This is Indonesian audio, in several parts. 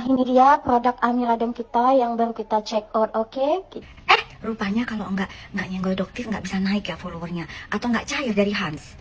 ini dia produk Amira dan kita yang baru kita check out, oke? Rupanya kalau nggak nyenggol Doktif nggak bisa naik ya followernya, atau nggak cair dari Hans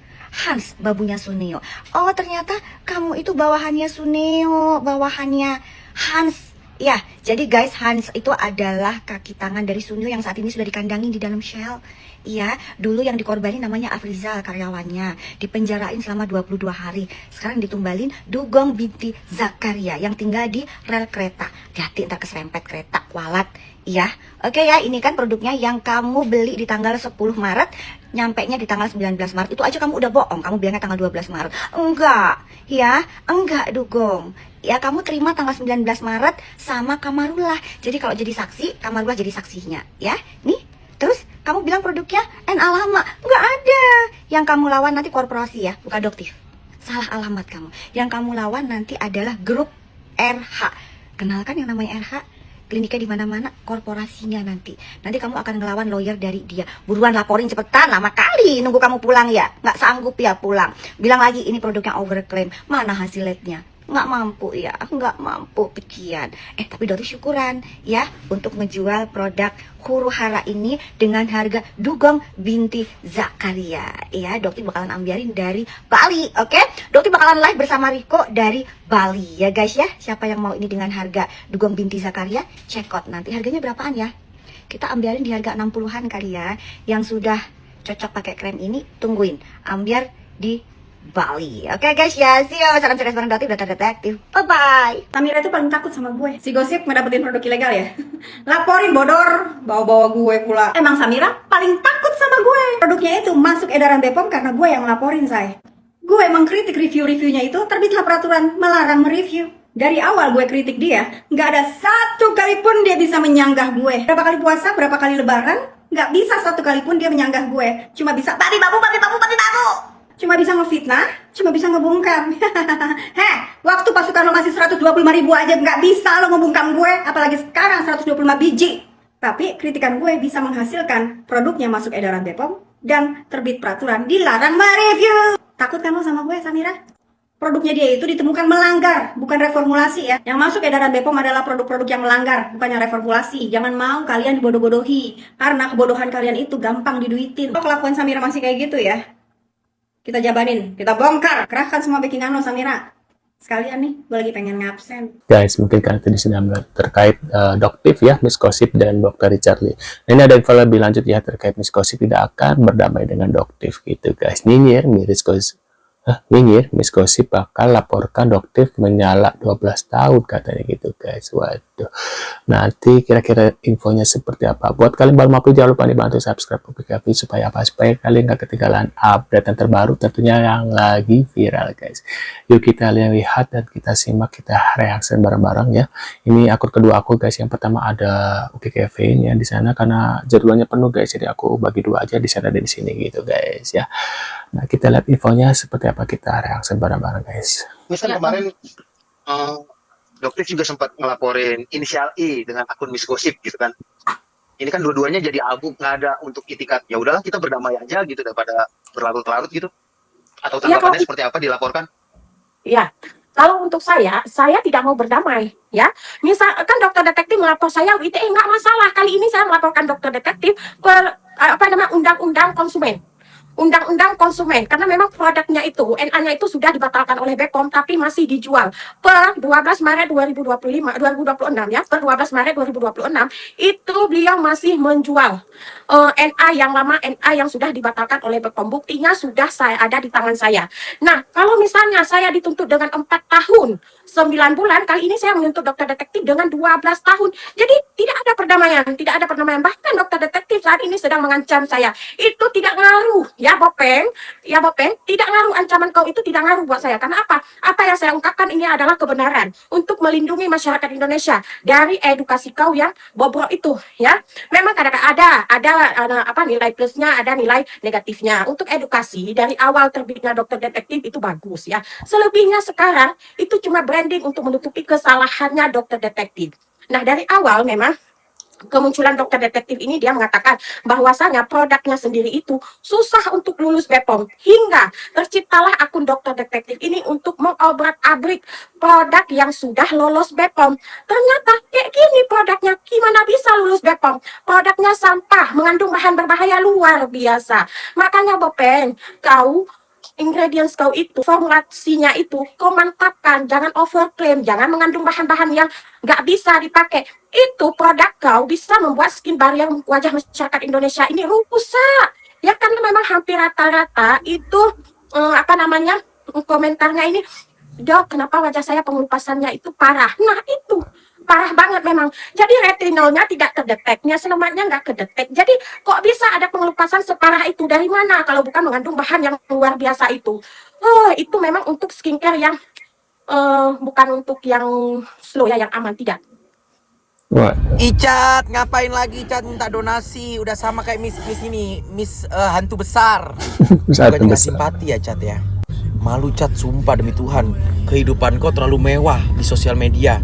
babunya Suneo. Oh ternyata kamu itu bawahannya Suneo, bawahannya Hans. Ya, jadi guys, Hans itu adalah kaki tangan dari Suneo yang saat ini sudah dikandangin di dalam shell. Iya, dulu yang dikorbanin namanya Afrizal karyawannya, dipenjarain selama 22 hari. Sekarang ditumbalin Dugong binti Zakaria yang tinggal di rel kereta. Hati ntar keserempet kereta, kualat. Iya, oke ya, ini kan produknya yang kamu beli di tanggal 10 Maret, nyampainya di tanggal 19 Maret. Itu aja kamu udah bohong, kamu bilangnya tanggal 12 Maret. Enggak, ya, enggak Dugong. Ya, kamu terima tanggal 19 Maret sama Kamarullah. Jadi kalau jadi saksi, Kamarullah jadi saksinya, ya. Nih, terus kamu bilang produknya Alama. Enggak ada. Yang kamu lawan nanti korporasi ya, bukan Doktif. Salah alamat kamu. Yang kamu lawan nanti adalah grup RH. Kenal kan yang namanya RH? Kliniknya di mana-mana, korporasinya nanti. Nanti kamu akan ngelawan lawyer dari dia. Buruan laporin cepetan, lama kali nunggu kamu pulang ya. Nggak sanggup ya pulang. Bilang lagi ini produknya overclaim. Mana hasil labnya? Nggak mampu ya, nggak mampu pikiran. Tapi Doti syukuran ya untuk ngejual produk huru hara ini dengan harga Dugong binti Zakaria. Ya, Doti bakalan ambiarin dari Bali, oke? Doti bakalan live bersama Riko dari Bali ya guys ya. Siapa yang mau ini dengan harga Dugong binti Zakaria, check out nanti harganya berapaan ya. Kita ambiarin di harga 60-an kali ya. Yang sudah cocok pakai krem ini tungguin ambiar di Bali. Oke guys ya, see you. Salam cerdas bareng Doti, Dokter Detektif. Bye-bye. Amira itu paling takut sama gue. Si Gosip ngedapetin produk ilegal ya. Laporin bodor, bawa-bawa gue pula. Emang Samira paling takut sama gue. Produknya itu masuk edaran BPOM karena gue yang laporin, say. Gue mengkritik review-reviewnya itu, terbitlah peraturan melarang mereview. Dari awal gue kritik dia, nggak ada satu kali pun dia bisa menyanggah gue. Berapa kali puasa, berapa kali lebaran, nggak bisa satu kali pun dia menyanggah gue. Cuma bisa babi babu. Cuma bisa ngefitnah, cuma bisa ngebungkam. Heh, waktu pasukan lo masih 125.000 aja nggak bisa lo ngebungkam gue, apalagi sekarang 125 biji. Tapi kritikan gue bisa menghasilkan produknya masuk edaran BPOM dan terbit peraturan dilarang mereview. Takut kan lo sama gue, Samira? Produknya dia itu ditemukan melanggar, bukan reformulasi ya. Yang masuk edaran BPOM adalah produk-produk yang melanggar, bukan yang reformulasi. Jangan mau kalian dibodoh-bodohi, karena kebodohan kalian itu gampang diduitin. Kalau kelakuan Samira masih kayak gitu ya, kita jabanin, kita bongkar, kerahkan semua backingan lo Samira. Sekalian nih, gue lagi pengen ngabsen. Guys, mungkin kalian tadi sudah terkait Doktif ya, Miss Gossip dan Dr. Richard Lee. Nah, ini ada info lebih lanjut ya terkait Miss Gossip tidak akan berdamai dengan Doktif gitu guys. Nyinyir, Miss Gossip bakal laporkan Doktif menyala 12 tahun katanya gitu guys. Waduh. Nanti kira-kira infonya seperti apa. Buat kalian baru mampir jangan lupa dibantu subscribe Publikavi supaya apa? Supaya kalian nggak ketinggalan update yang terbaru tentunya yang lagi viral guys. Yuk kita lihat dan kita simak, kita reaksi bareng-bareng ya. Ini akun kedua aku guys. Yang pertama ada Uki Kevin ya di sana karena jadwalnya penuh guys. Jadi aku bagi dua aja di sana dan di sini gitu guys ya. Nah, kita lihat infonya seperti apa, kita reaksi bareng-bareng guys. Misal kemarin Doktif juga sempat ngelaporin inisial I dengan akun Miss Gossip gitu kan. Ini kan dua-duanya jadi abu, nggak ada untuk itikat. Ya udahlah kita berdamai aja gitu daripada berlarut-larut gitu. Atau tanggapannya seperti apa dilaporkan? Ya, kalau untuk saya tidak mau berdamai, ya. Misal kan Dokter Detektif melapor saya ITE nggak masalah. Kali ini saya melaporkan Dokter Detektif undang-undang konsumen. Undang-undang konsumen, karena memang produknya itu, NA-nya itu sudah dibatalkan oleh BPOM, tapi masih dijual. Per 12 Maret 2026 ya, per 12 Maret 2026, itu beliau masih menjual NA yang lama, NA yang sudah dibatalkan oleh BPOM. Buktinya sudah ada di tangan saya. Nah, kalau misalnya saya dituntut dengan 4 tahun, 9 bulan, kali ini saya menuntut Dokter Detektif dengan 12 tahun. Jadi tidak ada perdamaian. Bahkan Dokter Detektif saat ini sedang mengancam saya. Itu tidak ngaruh. Ya Bopeng, tidak ngaruh, ancaman kau itu tidak ngaruh buat saya. Karena apa? Apa yang saya ungkapkan ini adalah kebenaran untuk melindungi masyarakat Indonesia dari edukasi kau yang bobrok itu, ya. Memang kadang-kadang ada nilai plusnya, ada nilai negatifnya. Untuk edukasi dari awal terbitnya Dokter Detektif itu bagus, ya. Selebihnya sekarang itu cuma branding untuk menutupi kesalahannya Dokter Detektif. Nah, dari awal memang kemunculan dokter detektif ini, dia mengatakan bahwasanya produknya sendiri itu susah untuk lulus BPOM, hingga terciptalah akun dokter detektif ini untuk mengobrak-abrik produk yang sudah lolos BPOM. Ternyata kayak gini produknya, gimana bisa lulus BPOM? Produknya sampah, mengandung bahan berbahaya luar biasa. Makanya Bopeng, kau ingredients kau itu, formulasinya itu, kau mantapkan, jangan overclaim, jangan mengandung bahan-bahan yang nggak bisa dipakai. Itu produk kau bisa membuat skin barrier wajah masyarakat Indonesia ini rusak. Ya karena memang hampir rata-rata itu komentarnya ini, Dok, kenapa wajah saya pengelupasannya itu parah? Nah itu parah banget memang. Jadi retinolnya tidak terdetek, niacinamide-nya nggak kedetek. Jadi kok bisa ada pengelupasan separah itu? Dari mana kalau bukan mengandung bahan yang luar biasa itu? Itu memang untuk skincare yang bukan untuk yang slow ya, yang aman, tidak. Wah, Icat, ngapain lagi Icat minta donasi? Udah sama kayak Miss hantu besar. saat Bukannya nggak besar. simpati ya Cat ya. Malu Cat, sumpah demi Tuhan. Kehidupan kau terlalu mewah di sosial media.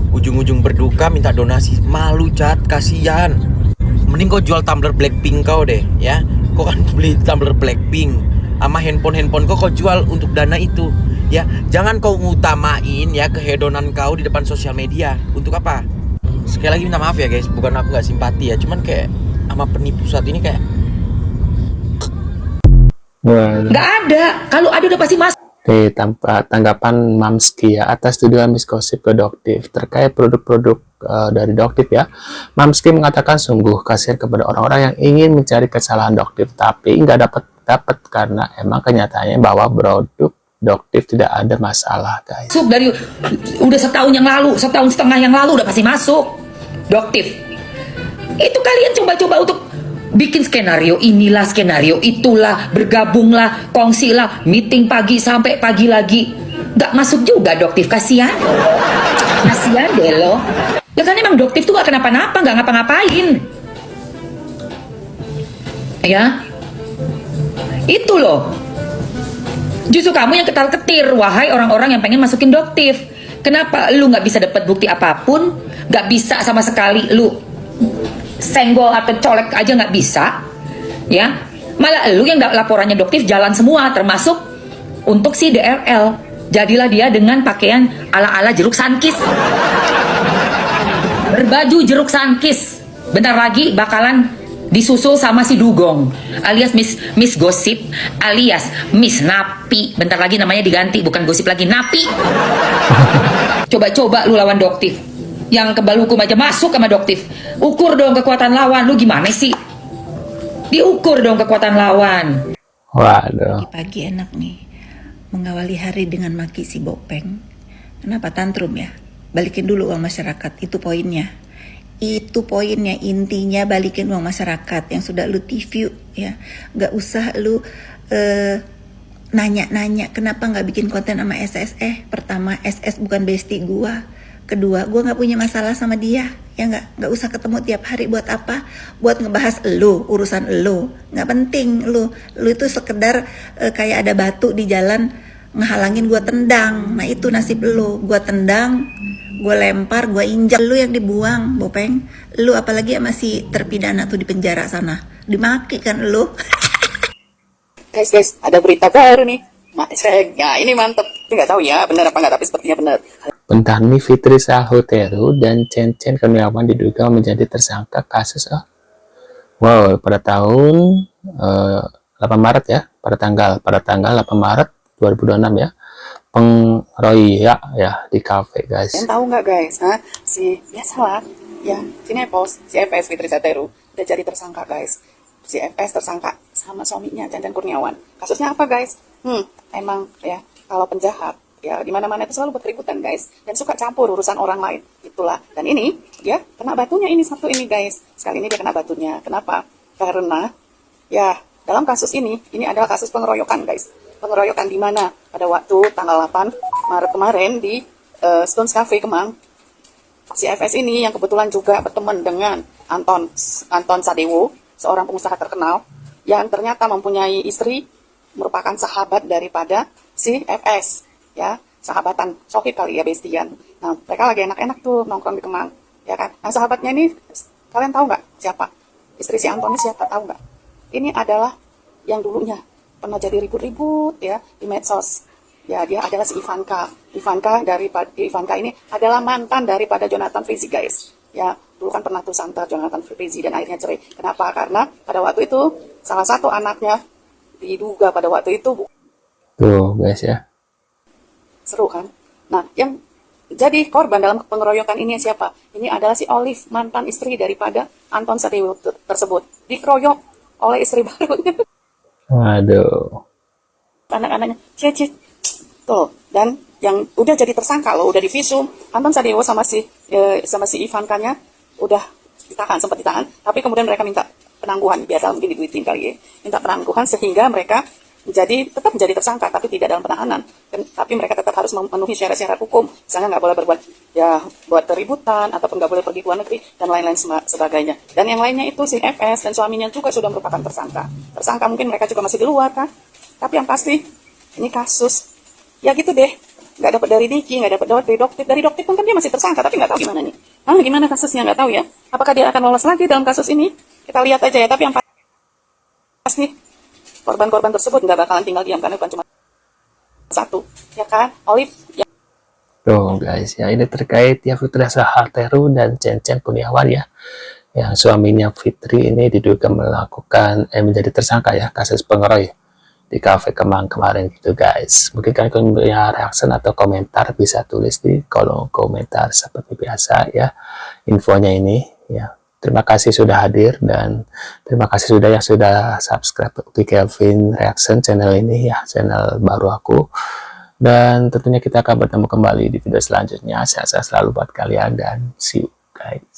Ujung-ujung berduka minta donasi. Malu Cat, kasihan. Mending kau jual tumbler Blackpink kau deh ya. Kau kan beli tumbler Blackpink sama handphone kau jual untuk dana itu ya. Jangan kau ngutamain ya kehedonan kau di depan sosial media. Untuk apa? Sekali lagi minta maaf ya guys, bukan aku nggak simpati ya, cuman kayak sama penipu saat ini kayak Wah, Nggak ada. Kalau ada udah pasti masuk. oke, tanpa tanggapan Mamski ya atas tuduhan misgosip ke Doktif terkait produk-produk dari Doktif ya. Mamski mengatakan sungguh kasihan kepada orang-orang yang ingin mencari kesalahan Doktif tapi nggak dapat karena emang kenyataannya bahwa produk Doktif tidak ada masalah guys. Masuk dari udah setahun yang lalu, setahun setengah yang lalu udah pasti masuk. Doktif. Itu kalian coba-coba untuk bikin skenario inilah, skenario itulah, bergabunglah, kongsilah, meeting pagi sampai pagi lagi. Nggak masuk juga Doktif, kasihan. Kasihan deh lo. Ya kan emang Doktif tuh nggak kenapa-napa, nggak ngapa-ngapain. Ya. Itu loh. Justru kamu yang ketar-ketir, wahai orang-orang yang pengen masukin Doktif. Kenapa lu nggak bisa dapat bukti apapun? Nggak bisa sama sekali lu senggol atau colek aja nggak bisa, ya? Malah lu yang laporannya Doktif jalan semua, termasuk untuk si DRL. Jadilah dia dengan pakaian ala-ala jeruk sankis, berbaju jeruk sankis. Bentar lagi bakalan disusul sama si Dugong alias Miss Gosip alias Miss Napi. Bentar lagi namanya diganti, bukan Gosip lagi, Napi. Coba-coba lu lawan Doktif. Yang kebal hukum aja masuk sama Doktif. Ukur dong kekuatan lawan. Lu gimana sih? Diukur dong kekuatan lawan. Waduh. Pagi enak nih mengawali hari dengan maki si Bopeng. Kenapa tantrum ya? Balikin dulu uang masyarakat, itu poinnya. Itu poinnya, intinya balikin uang masyarakat yang sudah lu TV ya. Gak usah lu nanya-nanya kenapa gak bikin konten sama SS. Pertama, SS bukan bestie gua. Kedua, gua gak punya masalah sama dia. Ya gak usah ketemu tiap hari. Buat apa? Buat ngebahas lu, urusan lu. Gak penting lu. Lu itu sekedar kayak ada batu di jalan ngehalangin gua tendang. Nah itu nasib lu. Gua tendang, gue lempar, gue injak, lu yang dibuang, Bopeng. Lu apalagi masih terpidana tuh di penjara sana, dimaki kan lu. Guys, ada berita baru nih. Ya ini mantep. Nggak tahu ya benar apa nggak, tapi sepertinya benar. Pentani Fitri Sahuteru dan Cencen Kurniawan diduga menjadi tersangka kasus pada tahun 8 Maret ya, pada tanggal 8 Maret 2026 ya. Pengeroyak ya di kafe guys. Kalian tahu nggak guys, biasalah ya, Cinepos, si FS Fitri Sahuteru udah jadi tersangka guys. Si FS tersangka sama suaminya Cencen Kurniawan. Kasusnya apa guys? Emang ya kalau penjahat ya di mana-mana itu selalu buat keributan guys, dan suka campur urusan orang lain. Itulah. Dan ini dia kena batunya ini satu ini guys. Sekali ini dia kena batunya. Kenapa? Karena ya dalam kasus ini adalah kasus pengeroyokan guys. Pengeroyokan di mana? Pada waktu tanggal 8 Maret kemarin di Stones Cafe Kemang. Si FS ini yang kebetulan juga berteman dengan Anton Sadewo, seorang pengusaha terkenal yang ternyata mempunyai istri merupakan sahabat daripada si FS, ya, sahabatan sohib kali ya, bestian. Nah, mereka lagi enak-enak tuh nongkrong di Kemang, ya kan. Nah, sahabatnya ini Kalian tahu nggak siapa? Istri si Anton ini siapa? Tahu nggak? Ini adalah yang dulunya pernah jadi ribut-ribut ya di medsos. Ya, dia adalah si Ivanka. Ivanka ini adalah mantan daripada Jonathan Frizzy, guys. Ya, dulu kan pernah tuh santer Jonathan Frizzy dan akhirnya cerai. Kenapa? Karena pada waktu itu salah satu anaknya diduga pada waktu itu Tuh guys ya. seru kan? Nah, yang jadi korban dalam pengeroyokan ini siapa? Ini adalah si Olive, mantan istri daripada Anton Sadewo tersebut. Dikeroyok oleh istri barunya. Waduh. Anak-anaknya, cicit. Tuh, dan yang udah jadi tersangka loh, udah divisum. Anton Sadewo sama si Ivankanya udah ditahan, sempat ditahan. Tapi kemudian mereka minta penangguhan, biasa mungkin diduitin kali ya. Minta penangguhan sehingga mereka tetap menjadi tersangka, tapi tidak dalam penahanan. Tapi mereka tetap harus memenuhi syarat-syarat hukum. Misalnya nggak boleh berbuat buat keributan, ataupun nggak boleh pergi ke luar negeri, dan lain-lain sebagainya. Dan yang lainnya itu si FS dan suaminya juga sudah merupakan tersangka. Tersangka mungkin mereka juga masih di luar kan. Tapi yang pasti, ini kasus. Ya gitu deh. Nggak dapat dari Niki, nggak dapat dari Doktif. Dari Doktif kan dia masih tersangka, tapi nggak tahu gimana nih. Gimana kasusnya nggak tahu ya. Apakah dia akan lolos lagi dalam kasus ini? Kita lihat aja ya. Tapi yang pasti, korban-korban tersebut nggak bakalan tinggal diam, karena bukan cuma satu, ya kan? Olive, ya. Tuh guys ya, ini terkait ya Fitriasa Harteru dan Cen Kurniawan ya, yang suaminya Fitri ini diduga melakukan menjadi tersangka ya kasus pengeroy di Cafe Kemang kemarin gitu guys. Mungkin kalian punya reaction atau komentar, bisa tulis di kolom komentar seperti biasa ya infonya ini ya. Terima kasih sudah hadir, dan terima kasih yang sudah subscribe Uki Kelvin Reaction channel ini ya, channel baru aku. Dan tentunya kita akan bertemu kembali di video selanjutnya. Sehat-sehat selalu buat kalian, dan see you guys.